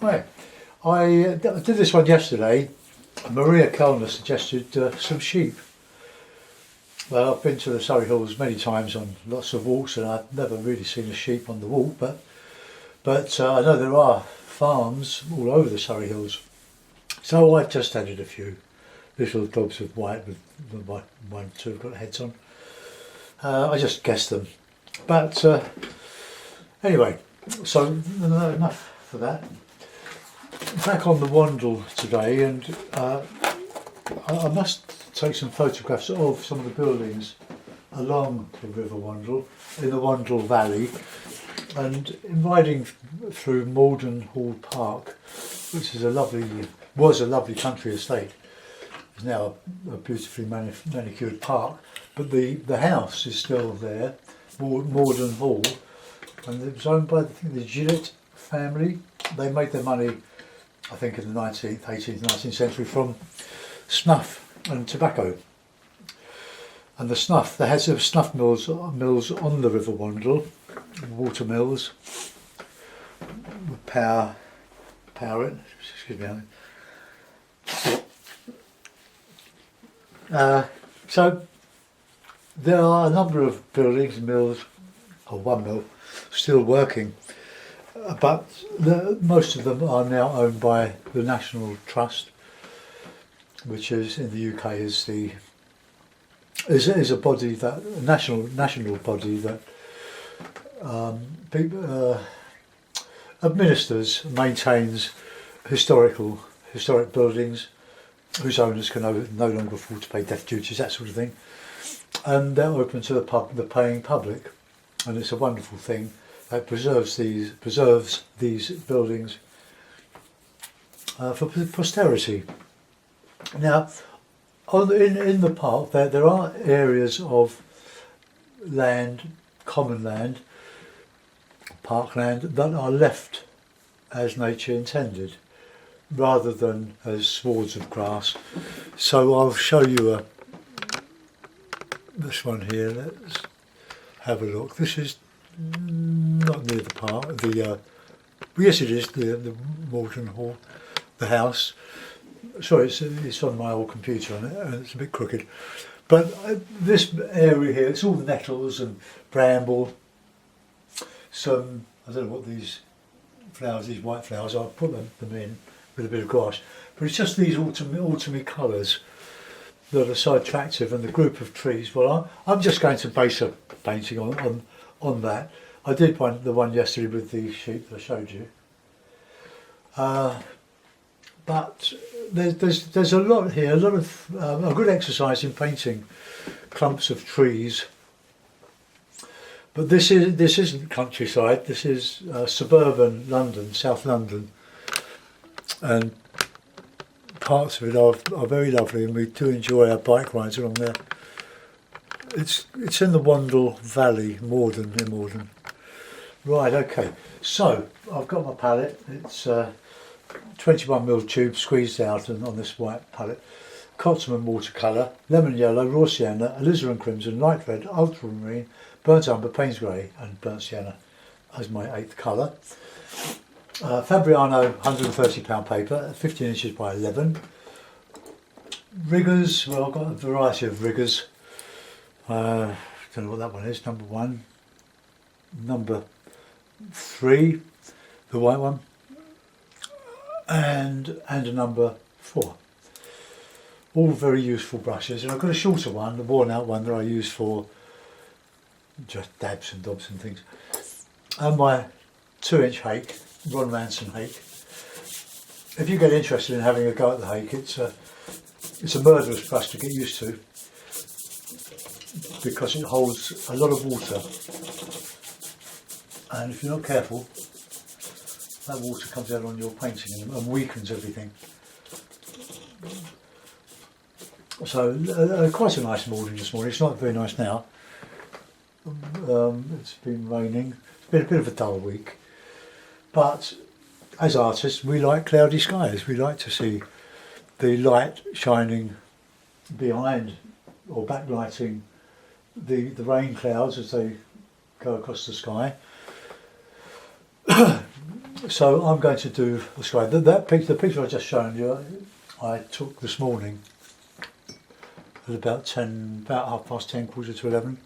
Right. I did this one yesterday. Maria Kellner suggested some sheep. Well, I've been to the Surrey Hills many times on lots of walks, and I've never really seen a sheep on the walk. But I know there are farms all over the Surrey Hills. So I've just added a few little dogs with white, with one, two have got heads on. I just guessed them. But anyway, so enough for that. Back on the Wandle today, and I must take some photographs of some of the buildings along the River Wandle, in the Wandle Valley, and riding through Morden Hall Park, which is was a lovely country estate. It's now a beautifully manicured park, but the house is still there, Morden Hall, and it was owned by the Gillett family. They made their money, I think, in the 19th, 18th, 19th century from snuff and tobacco. And they had some snuff mills on the River Wandle, water mills, with power it. Excuse me. So there are a number of buildings, mills, or one mill, still working, but most of them are now owned by the National Trust, which is in the UK is a body that national body that administers, maintains historic buildings whose owners can no longer afford to pay death duties, that sort of thing, and they're open to the paying public, and it's a wonderful thing that preserves these buildings for posterity. Now, in the park, there are areas of land, common land, parkland, that are left as nature intended, rather than as swards of grass. So I'll show you this one here. Let's have a look. This is not near the park. Yes, it is the Morden Hall, the house. Sorry, it's on my old computer and it's a bit crooked. But this area here, it's all nettles and bramble. Some, I don't know what these flowers, these white flowers, I'll put them in with a bit of grass. But it's just these autumny colours that are so attractive, and the group of trees. Well, I'm just going to base a painting on that. I did the one yesterday with the sheep that I showed you. But there's a lot here, a lot of a good exercise in painting clumps of trees. But this isn't countryside. This is suburban London, South London, and parts of it are very lovely, and we do enjoy our bike rides along there. It's in the Wandle Valley, in Morden. Right, okay. So I've got my palette. It's 21mm tube squeezed out and on this white palette. Cotton watercolour, lemon yellow, raw sienna, alizarin crimson, light red, ultramarine, burnt umber, Payne's grey, and burnt sienna as my 8th colour. Fabriano £130 paper, 15 inches by 11. Riggers, well, I've got a variety of riggers. Don't know what that one is. Number 1, number 3, the white one, and a number 4. All very useful brushes, and I've got a shorter one, the worn out one that I use for just dabs and dobs and things, and my 2-inch hake, Ron Ranson hake. If you get interested in having a go at the hake, it's a murderous brush to get used to, because it holds a lot of water, and if you're not careful, that water comes out on your painting and weakens everything. So quite a nice morning this morning. It's not very nice now. It's been raining. It's been a bit of a dull week, but as artists we like cloudy skies. We like to see the light shining behind or backlighting the rain clouds as they go across the sky. So I'm going to do the sky. The picture I just shown you, I took this morning at about 10:30, quarter to 11.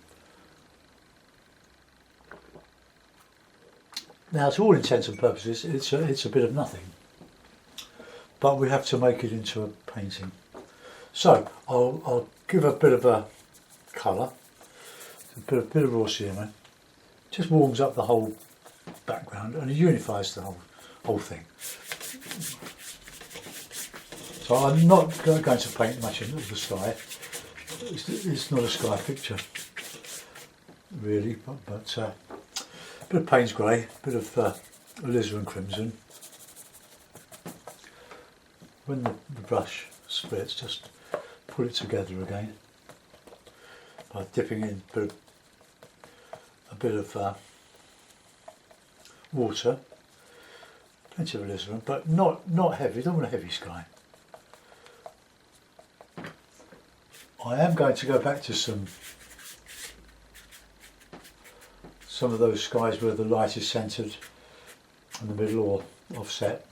Now, to all intents and purposes, it's a bit of nothing, but we have to make it into a painting. So I'll give a bit of a colour, a bit of raw cinnamon. Just warms up the whole background and it unifies the whole thing. So I'm not going to paint much into the sky. It's not a sky picture, really, but a bit of Payne's grey, a bit of alizarin crimson. When the brush splits, just pull it together again by dipping in a bit of water, plenty of alizarin, but not heavy. Don't want a heavy sky. I am going to go back to some of those skies where the light is centred in the middle or offset.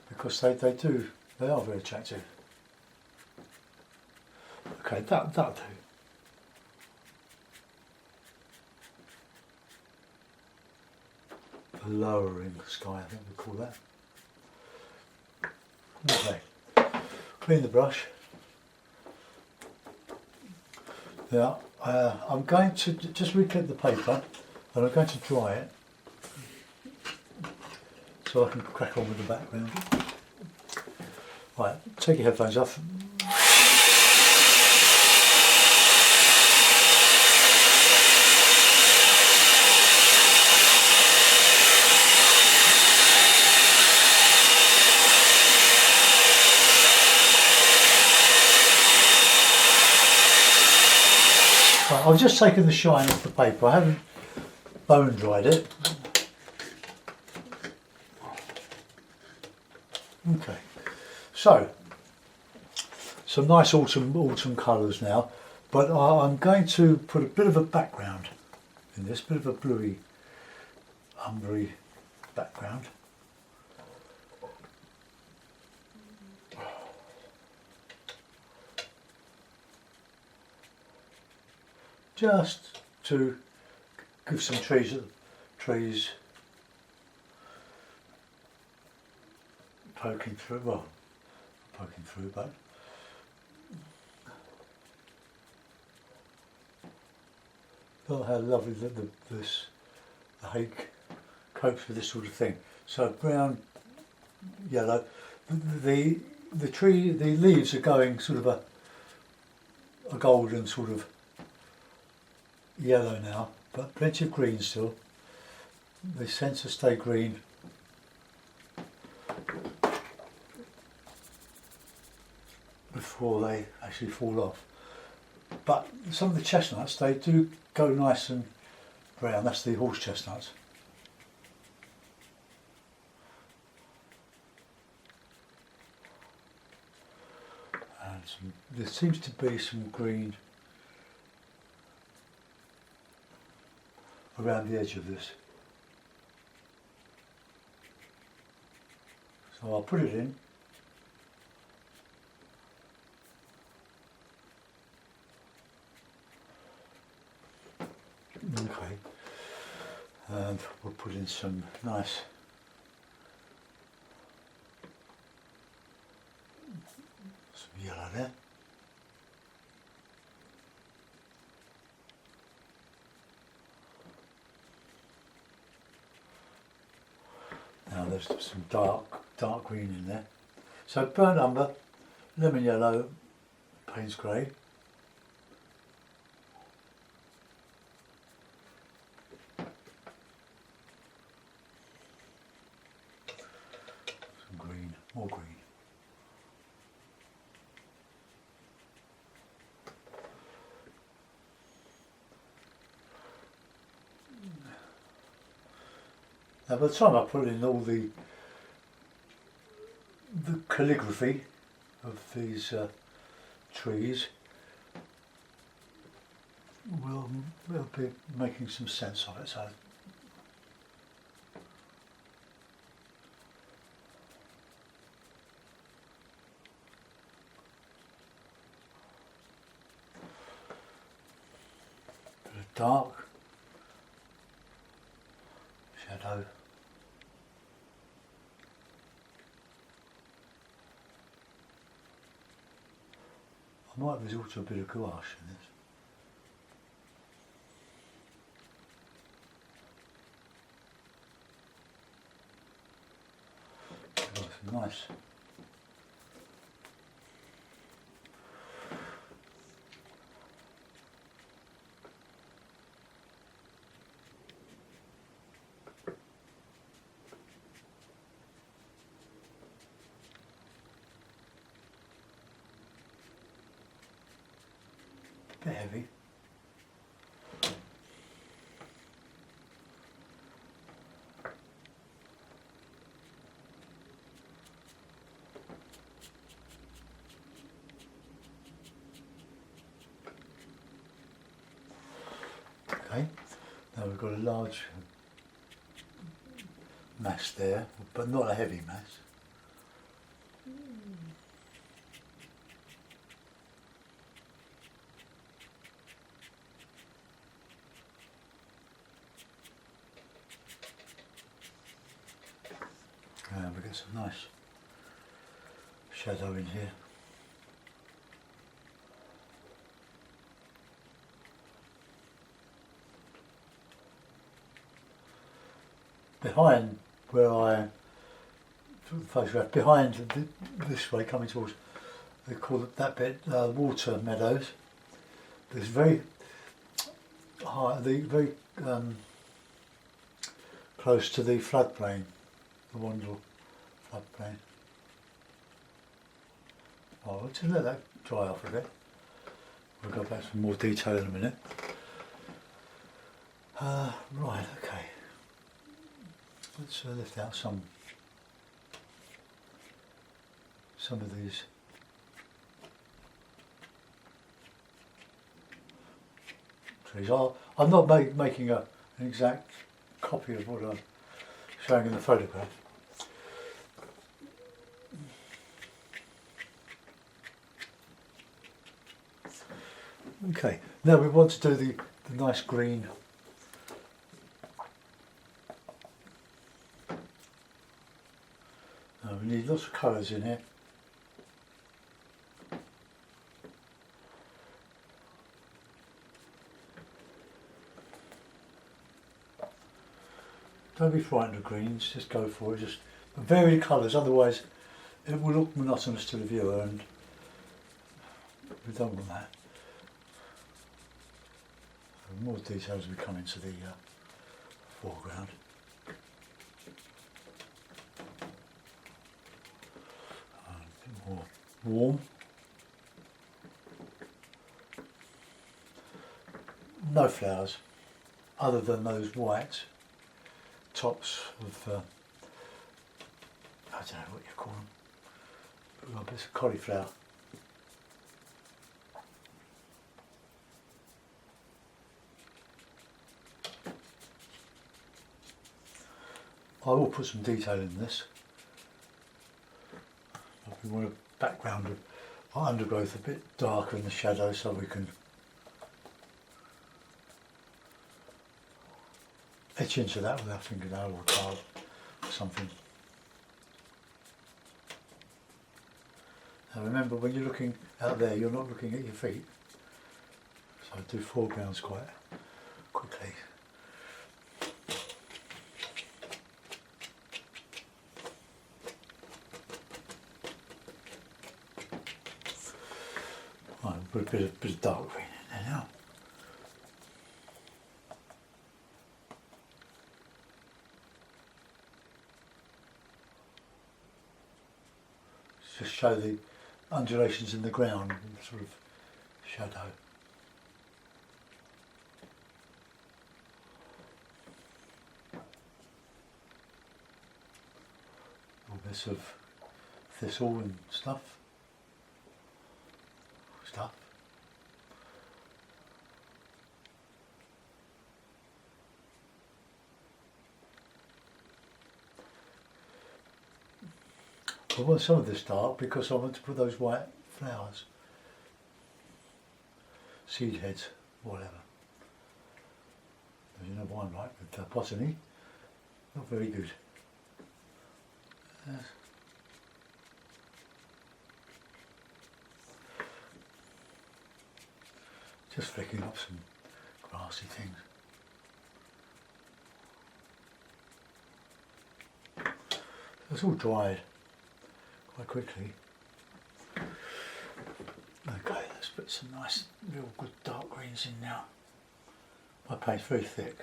Because they are very attractive. Okay, that'll do. A lowering sky, I think we call that. Okay, clean the brush. Now, I'm going to just reclip the paper and I'm going to dry it so I can crack on with the background. Right, take your headphones off. Right, I've just taken the shine off the paper. I haven't bone dried it. Okay, so some nice autumn colours now, but I'm going to put a bit of a background in this, bit of a bluey, umbery background. Just to give some trees poking through, well, poking through, but look how lovely the hake copes with this sort of thing. So brown, yellow. The leaves are going sort of a golden sort of yellow now, but plenty of green still. They tend to stay green before they actually fall off. But some of the chestnuts, they do go nice and brown. That's the horse chestnuts. And there seems to be some green around the edge of this. So I'll put it in. Okay, and we'll put in some nice yellow there. Now there's some dark green in there. So burnt umber, lemon yellow, Payne's grey. Some green, more green. Now by the time I put in all the calligraphy of these trees, we'll be making some sense of it. So bit of dark shadow. I might resort to a bit of gouache in this. Nice. Bit heavy. Okay, now we've got a large mass there, but not a heavy mass. And we get some nice shadow in here. Behind where I photographed, behind this way coming towards, they call it that bit water meadows. There's very high, very close to the floodplain, the Wandle floodplain. Oh, we'll just let that dry off a bit. We'll go back to some more detail in a minute. Right, okay. Let's lift out some of these trees. I'm not making an exact copy of what I'm showing in the photograph. Okay, now we want to do the nice green. We need lots of colours in here. Don't be frightened of greens, just go for it. Just vary the colours, otherwise it will look monotonous to the viewer and we don't want that. More details as we come into the foreground. A bit more warm. No flowers, other than those white tops of, I don't know what you call them, bits of cauliflower. I will put some detail in this. We want a background of undergrowth a bit darker in the shadow so we can etch into that with our fingernail or tile or something. Now remember, when you're looking out there, you're not looking at your feet. So do foregrounds quite quickly. Right, put a bit of dark green in there now. Just show the undulations in the ground and sort of shadow. All bits of thistle and stuff. I want some of this dark because I want to put those white flowers, seed heads, whatever. You know what I'm like with botany, not very good. Just flicking up some grassy things. It's all dried quite quickly. Okay, let's put some nice, real good dark greens in now. My paint's very thick.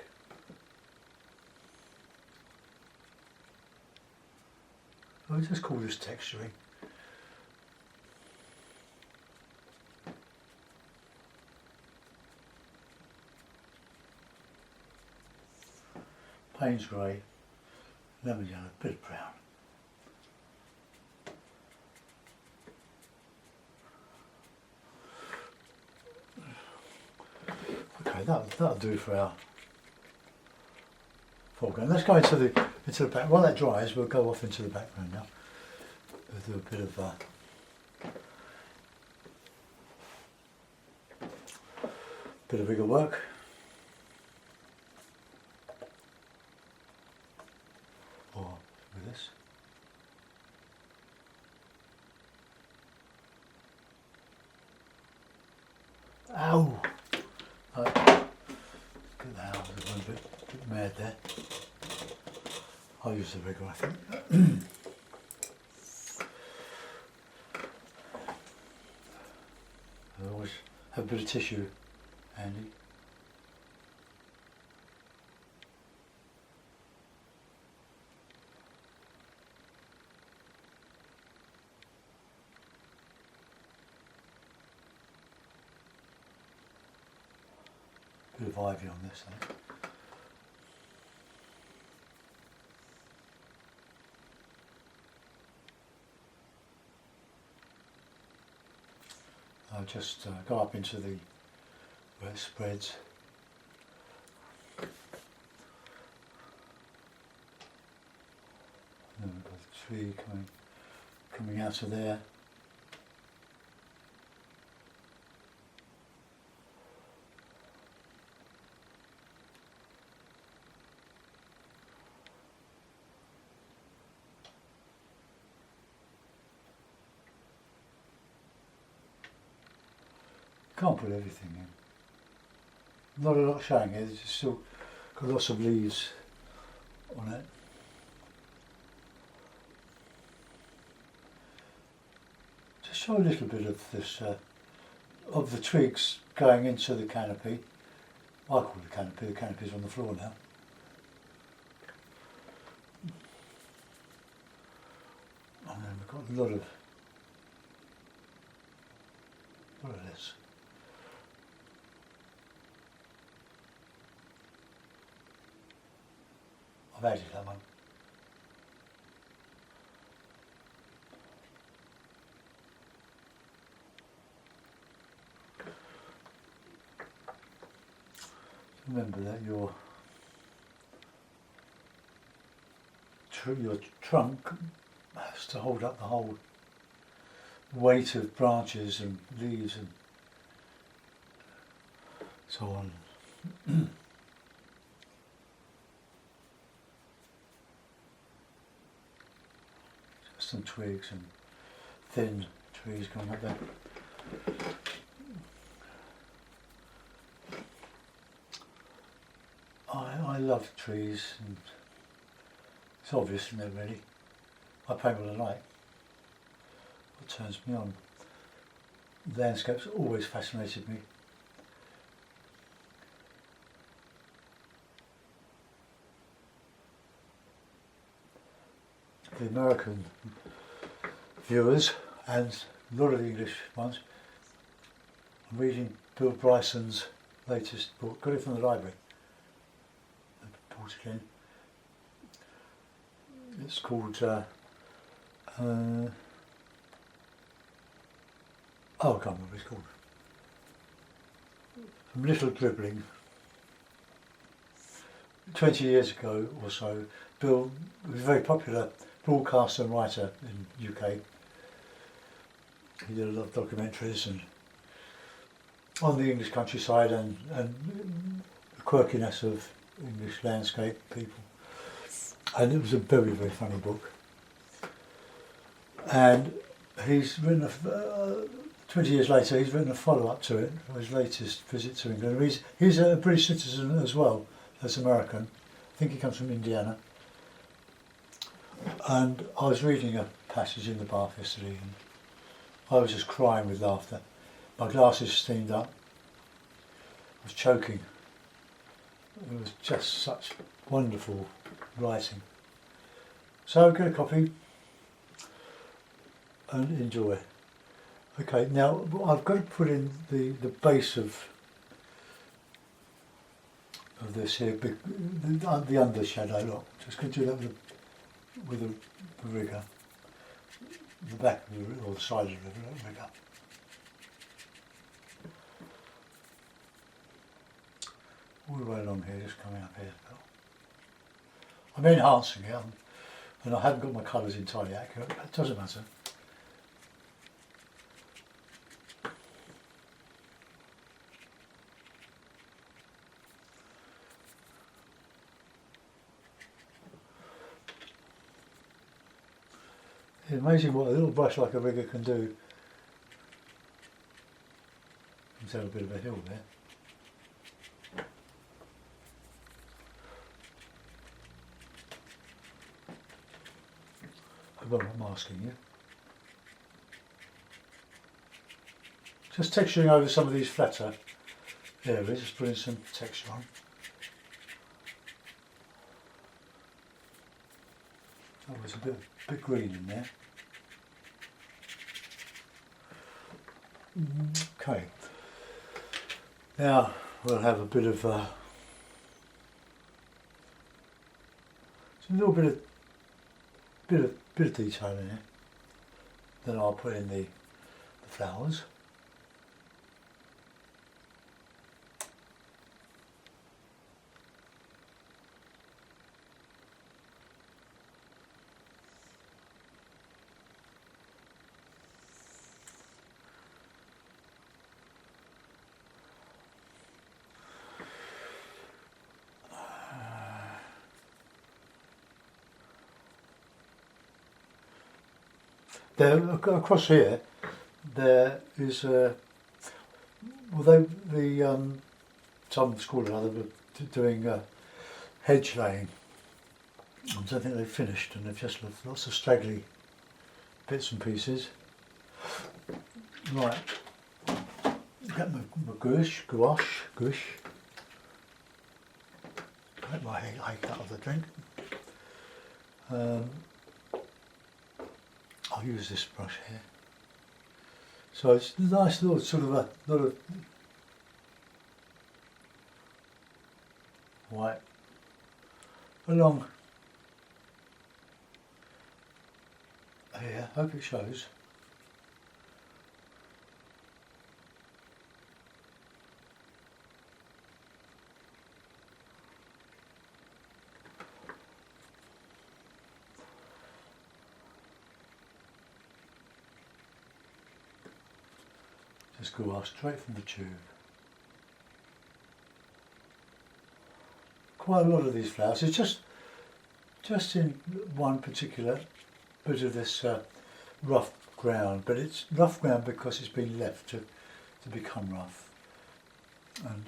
I'll just call this texturing. Payne's grey, lemon yellow, bit of brown. Okay, that'll do for our foreground. Let's go into the back. While that dries, we'll go off into the background now. We'll do a bit of bigger work. Or with this. Ow! Look at that, I was a bit mad there. I'll use the rigger, I think. I always have a bit of tissue handy. Bit of ivy on this, I think. I'll just go up into the where it spreads. And then we've got the tree coming out of there. Can't put everything in. Not a lot showing here, there's still got lots of leaves on it. Just show a little bit of this, of the twigs going into the canopy. I call it the canopy's on the floor now. And then we've got a lot of this. I've added that one. Remember that your trunk has to hold up the whole weight of branches and leaves and so on. Some twigs and thin trees going up there. I love trees, and it's obvious in there really. I paint what I like. What turns me on. Landscapes always fascinated me. The American viewers and a lot of the English ones. I'm reading Bill Bryson's latest book, got it from the library. I bought it again. It's called oh, I can't remember what it's called. From Little Dribbling. 20 years ago or so, Bill was very popular broadcaster and writer in UK. He did a lot of documentaries and on the English countryside and the quirkiness of English landscape people. And it was a very, very funny book. And he's written 20 years later, he's written a follow-up to it, for his latest visit to England. He's a British citizen as well as American. I think he comes from Indiana. And I was reading a passage in the bath yesterday and I was just crying with laughter. My glasses steamed up. I was choking. It was just such wonderful writing. So get a copy and enjoy. Okay, now I've got to put in the base of this here, the undershadow. Look, just going to do that with a rigger, the back of the or the side of the rigger. All the way along here, just coming up here. I'm enhancing it, and I haven't got my colours entirely accurate, but it doesn't matter. It's amazing what a little brush like a rigger can do. There's a bit of a hill there. I hope I'm not masking you. Just texturing over some of these flatter areas, just putting some texture on. Oh, there's a bit green in there. Okay. Now we'll have a bit of a little bit of detail in it. Then I'll put in the flowers. There, across here, there is some school or another were doing hedge laying. I don't think they've finished, and they've just left lots of straggly bits and pieces. Right, get my gouache. Take my hake out of the drink. I'll use this brush here. So it's a nice little sort of a lot of white along here. Hope it shows. Just go straight from the tube. Quite a lot of these flowers. It's just in one particular bit of this rough ground, but it's rough ground because it's been left to become rough. And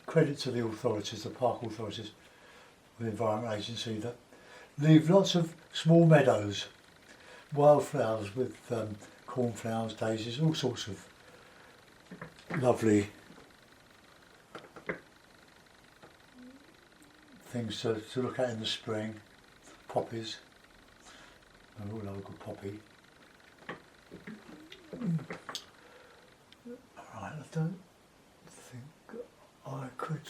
credit to the authorities, the park authorities, the Environment Agency, that leave lots of small meadows, wildflowers with cornflowers, daisies, all sorts of lovely things to look at in the spring. Poppies. I all love a good poppy. Alright, I don't think I could.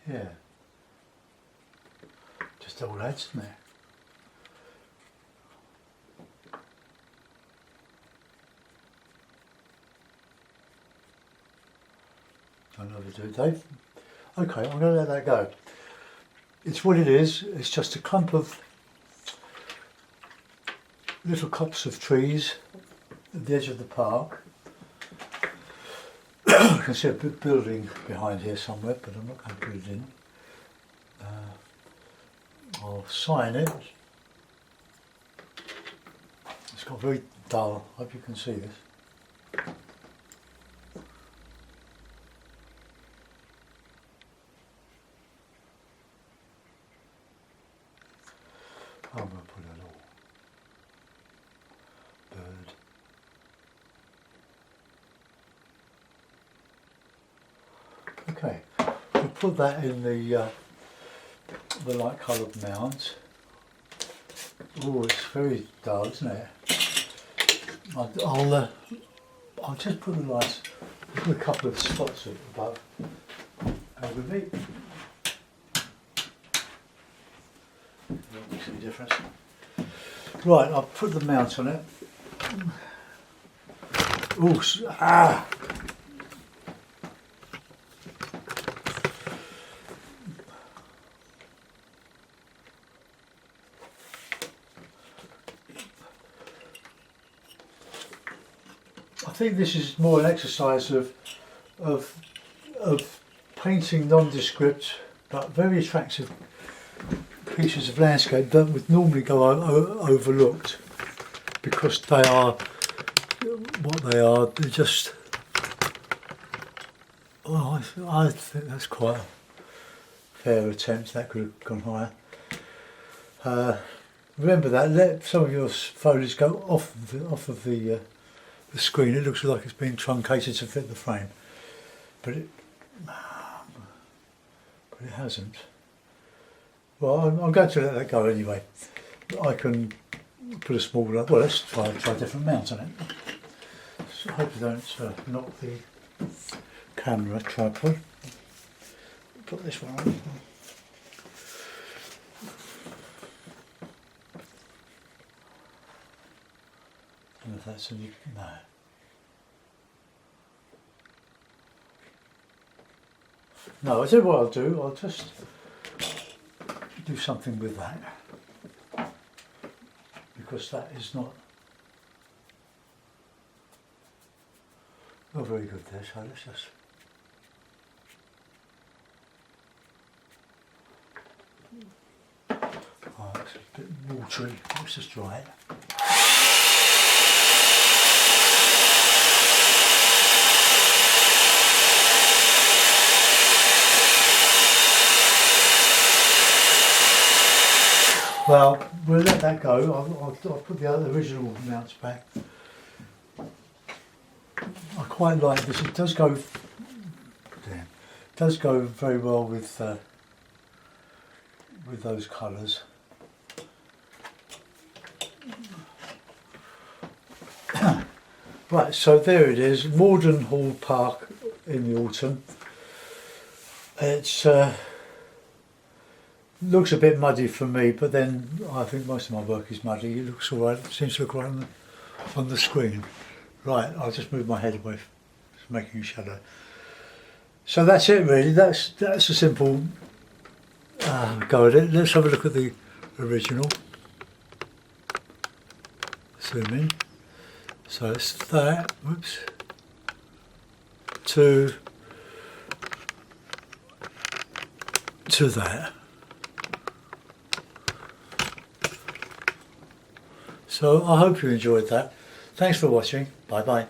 Yeah. Just all adds in there. Don't overdo it, Dave. Okay, I'm going to let that go. It's what it is. It's just a clump of little copse of trees at the edge of the park. I can see a big building behind here somewhere, but I'm not going to put it in. I'll sign it. It's got very dull. I hope you can see this. I'm going to put a little bird. Okay, we'll put that in the light coloured mount. Oh, it's very dull, isn't it? I'll just put a couple of spots above over me. That makes any difference. Right, I'll put the mount on it. Oh, I think this is more an exercise of painting nondescript but very attractive pieces of landscape that would normally go overlooked because they are what they are. They're just, well, I think that's quite a fair attempt. That could have gone higher. Remember that. Let some of your foliage go off of the screen. It looks like it's been truncated to fit the frame, but it hasn't. Well, I'm going to let that go anyway. I can put a smaller. Well, let's try a different mount on it. So I hope you don't knock the camera tripod. Put this one on. And if that's any, no. No, I tell you what I'll do. I'll just do something with that because that is not very good there. So let's just. Oh, it's a bit watery. Let's just dry it. Well, we'll let that go. I'll put the other original mounts back. I quite like this. It does go. Damn, it does go very well with those colours. Right, so there it is, Morden Hall Park in the autumn. It's looks a bit muddy for me, but then I think most of my work is muddy. It looks alright, it seems to look right on the screen. Right, I'll just move my head away, just making a shadow. So that's it really, that's a simple go at it. Let's have a look at the original. Zoom in. So it's that, whoops, to that. So I hope you enjoyed that. Thanks for watching. Bye bye.